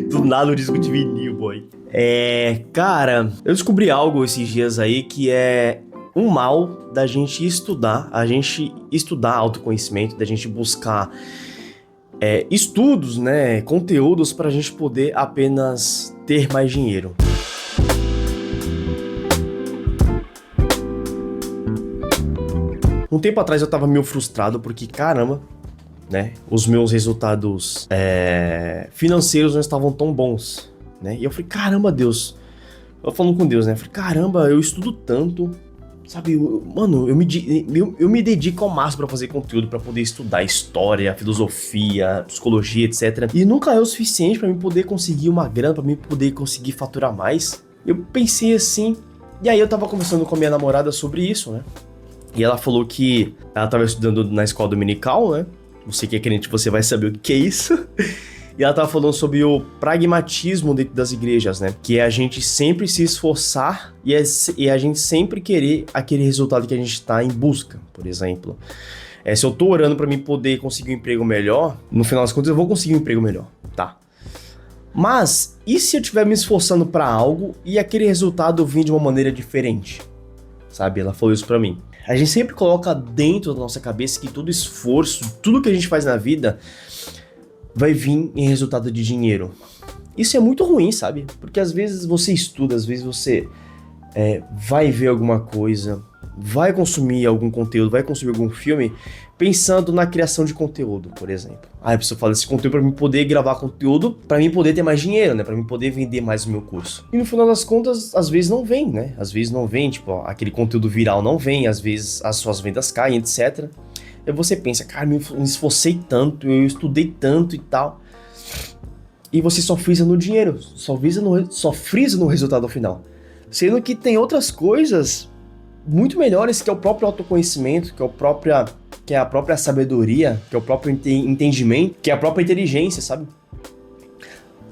Do nada o disco de vinil, boy. Cara, eu descobri algo esses dias aí que é um mal da gente estudar, autoconhecimento, da gente buscar estudos, né, conteúdos pra gente poder apenas ter mais dinheiro. Um tempo atrás eu tava meio frustrado porque, caramba, né, os meus resultados financeiros não estavam tão bons, né? E eu falei, caramba, Deus, eu falando com Deus, né? Eu falei, caramba, eu estudo tanto, sabe? Eu me dedico ao máximo pra fazer conteúdo, pra poder estudar história, filosofia, psicologia, etc. E nunca é o suficiente pra mim poder conseguir uma grana, pra mim poder conseguir faturar mais. Eu pensei assim, e aí eu tava conversando com a minha namorada sobre isso, né? E ela falou que ela tava estudando na escola dominical, né? Você que é crente, você vai saber o que é isso. E ela tava falando sobre o pragmatismo dentro das igrejas, né? Que é a gente sempre se esforçar e a gente sempre querer aquele resultado que a gente tá em busca, por exemplo. Se eu tô orando pra mim poder conseguir um emprego melhor, no final das contas eu vou conseguir um emprego melhor, tá? Mas, e se eu estiver me esforçando pra algo e aquele resultado vir de uma maneira diferente? Sabe? Ela falou isso pra mim. A gente sempre coloca dentro da nossa cabeça que todo esforço, tudo que a gente faz na vida vai vir em resultado de dinheiro. Isso é muito ruim, sabe? Porque às vezes você estuda, às vezes você vai ver alguma coisa, vai consumir algum conteúdo, vai consumir algum filme, pensando na criação de conteúdo, por exemplo. Eu preciso fazer esse conteúdo para mim poder gravar conteúdo, para mim poder ter mais dinheiro, né? Para mim poder vender mais o meu curso. E no final das contas, às vezes não vem, né? Às vezes não vem, tipo, aquele conteúdo viral não vem, às vezes as suas vendas caem, etc. Aí você pensa, cara, eu me esforcei tanto, eu estudei tanto e tal. E você só frisa no dinheiro, só frisa no resultado final. Sendo que tem outras coisas muito melhores, que é o próprio autoconhecimento, que é a própria sabedoria, que é o próprio entendimento, que é a própria inteligência, sabe?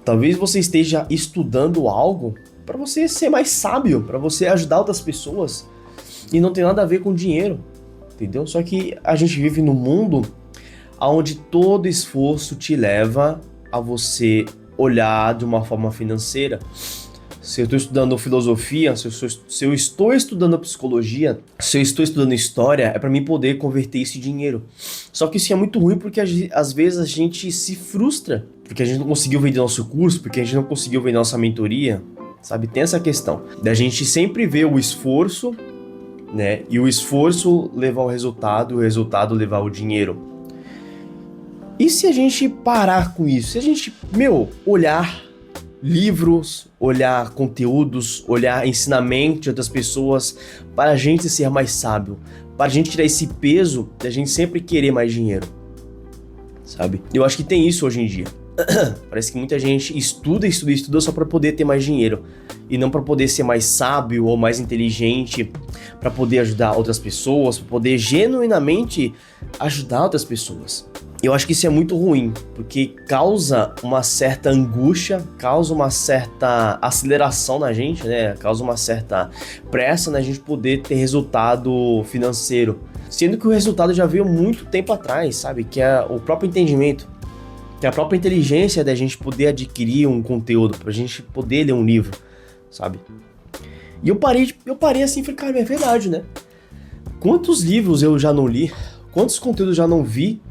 Talvez você esteja estudando algo para você ser mais sábio, para você ajudar outras pessoas, e não tem nada a ver com dinheiro, entendeu? Só que a gente vive num mundo onde todo esforço te leva a você olhar de uma forma financeira. Se eu estou estudando filosofia, se eu estou estudando psicologia, se eu estou estudando história, é para mim poder converter isso em dinheiro. Só que isso é muito ruim porque às vezes a gente se frustra, porque a gente não conseguiu vender nosso curso, porque a gente não conseguiu vender nossa mentoria, sabe? Tem essa questão da gente sempre ver o esforço, né? E o esforço levar o resultado levar o dinheiro. E se a gente parar com isso? Se a gente, olhar livros, olhar conteúdos, olhar ensinamento de outras pessoas para a gente ser mais sábio, para a gente tirar esse peso da gente sempre querer mais dinheiro, sabe? Eu acho que tem isso hoje em dia. Parece que muita gente estuda só para poder ter mais dinheiro e não para poder ser mais sábio ou mais inteligente, para poder ajudar outras pessoas, para poder genuinamente ajudar outras pessoas. Eu acho que isso é muito ruim, porque causa uma certa angústia, causa uma certa aceleração na gente, né? Causa uma certa pressa na gente poder ter resultado financeiro. Sendo que o resultado já veio muito tempo atrás, sabe? Que é o próprio entendimento, que é a própria inteligência da gente poder adquirir um conteúdo, pra gente poder ler um livro, sabe? E eu parei assim e falei, cara, é verdade, né? Quantos livros eu já não li, quantos conteúdos já não vi,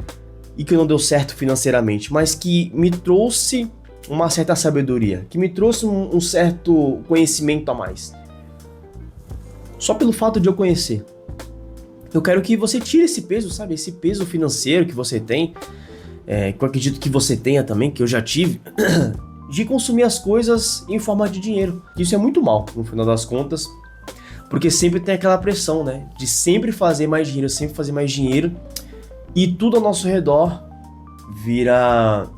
e que não deu certo financeiramente, mas que me trouxe uma certa sabedoria, que me trouxe um certo conhecimento a mais. Só pelo fato de eu conhecer. Eu quero que você tire esse peso, sabe? Esse peso financeiro que você tem, que eu acredito que você tenha também, que eu já tive, de consumir as coisas em forma de dinheiro. Isso é muito mal, no final das contas, porque sempre tem aquela pressão, né? De sempre fazer mais dinheiro, e tudo ao nosso redor vira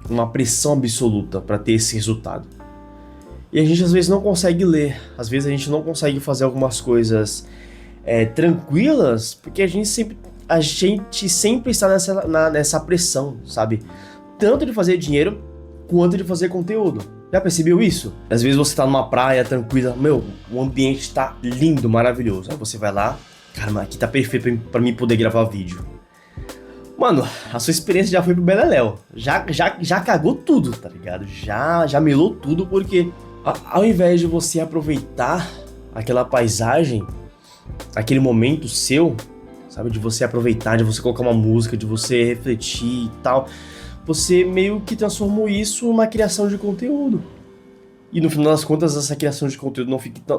uma pressão absoluta para ter esse resultado. E a gente às vezes não consegue ler, às vezes a gente não consegue fazer algumas coisas tranquilas, porque a gente sempre está nessa pressão, sabe? Tanto de fazer dinheiro, quanto de fazer conteúdo. Já percebeu isso? Às vezes você tá numa praia tranquila, o ambiente tá lindo, maravilhoso. Aí você vai lá, cara, aqui tá perfeito pra mim poder gravar vídeo. Mano, a sua experiência já foi pro beleléu. Já cagou tudo, tá ligado? Já melou tudo, porque ao invés de você aproveitar aquela paisagem, aquele momento seu, sabe? De você aproveitar, de você colocar uma música, de você refletir e tal, você meio que transformou isso numa criação de conteúdo. E no final das contas, essa criação de conteúdo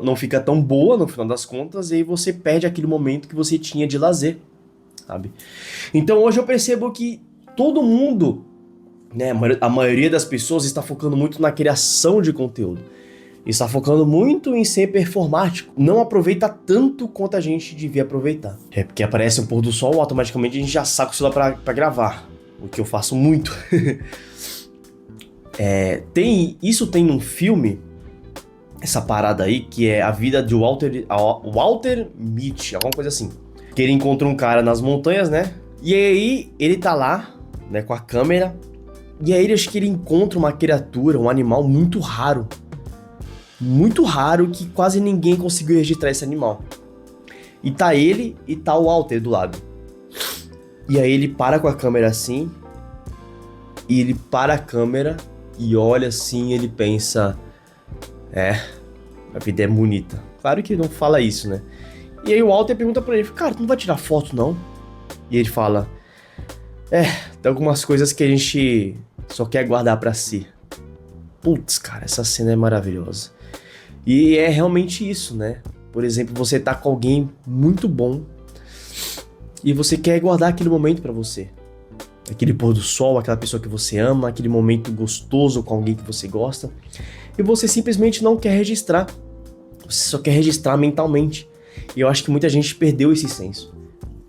não fica tão boa no final das contas, e aí você perde aquele momento que você tinha de lazer, sabe? Então hoje eu percebo que todo mundo, né, a maioria das pessoas está focando muito na criação de conteúdo. Está focando muito em ser performático. Não aproveita tanto quanto a gente devia aproveitar. É porque aparece um pôr do sol, automaticamente a gente já saca o celular pra gravar. O que eu faço muito. Isso tem num filme, essa parada aí, que é a vida de Walter Mitty, alguma coisa assim. Que ele encontra um cara nas montanhas, né? E aí ele tá lá, né, com a câmera. E aí acho que ele encontra uma criatura, um animal muito raro. Muito raro, que quase ninguém conseguiu registrar esse animal. E tá ele e tá o Walter do lado. E aí ele para com a câmera assim. E ele para a câmera e olha assim, ele pensa: a vida é bonita. Claro que ele não fala isso, né? E aí o Walter pergunta pra ele: cara, tu não vai tirar foto não? E ele fala: tem algumas coisas que a gente só quer guardar pra si. Putz, cara, essa cena é maravilhosa. E é realmente isso, né? Por exemplo, você tá com alguém muito bom e você quer guardar aquele momento pra você. Aquele pôr do sol, aquela pessoa que você ama, aquele momento gostoso com alguém que você gosta. E você simplesmente não quer registrar. Você só quer registrar mentalmente. E eu acho que muita gente perdeu esse senso.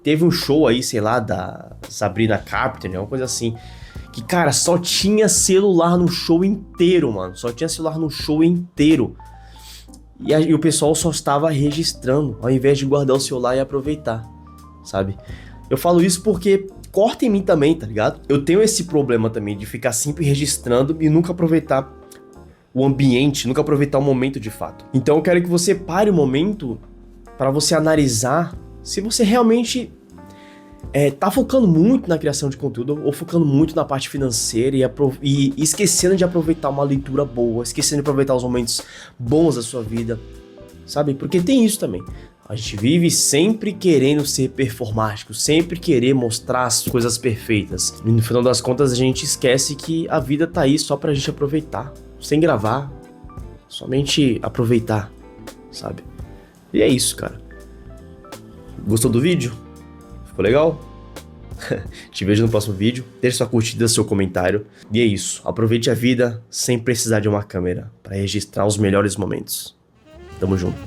Teve um show aí, sei lá, da Sabrina Carpenter, né? Uma coisa assim. Que, cara, só tinha celular no show inteiro, mano. Só tinha celular no show inteiro. E o pessoal só estava registrando, ao invés de guardar o celular e aproveitar, sabe? Eu falo isso porque corta em mim também, tá ligado? Eu tenho esse problema também de ficar sempre registrando e nunca aproveitar o ambiente, nunca aproveitar o momento de fato. Então eu quero que você pare o momento para você analisar se você realmente tá focando muito na criação de conteúdo ou focando muito na parte financeira e esquecendo de aproveitar uma leitura boa, esquecendo de aproveitar os momentos bons da sua vida, sabe? Porque tem isso também. A gente vive sempre querendo ser performático, sempre querer mostrar as coisas perfeitas. E no final das contas a gente esquece que a vida tá aí só pra gente aproveitar, sem gravar, somente aproveitar, sabe? E é isso, cara. Gostou do vídeo? Ficou legal? Te vejo no próximo vídeo. Deixe sua curtida, seu comentário. E é isso. Aproveite a vida sem precisar de uma câmera para registrar os melhores momentos. Tamo junto.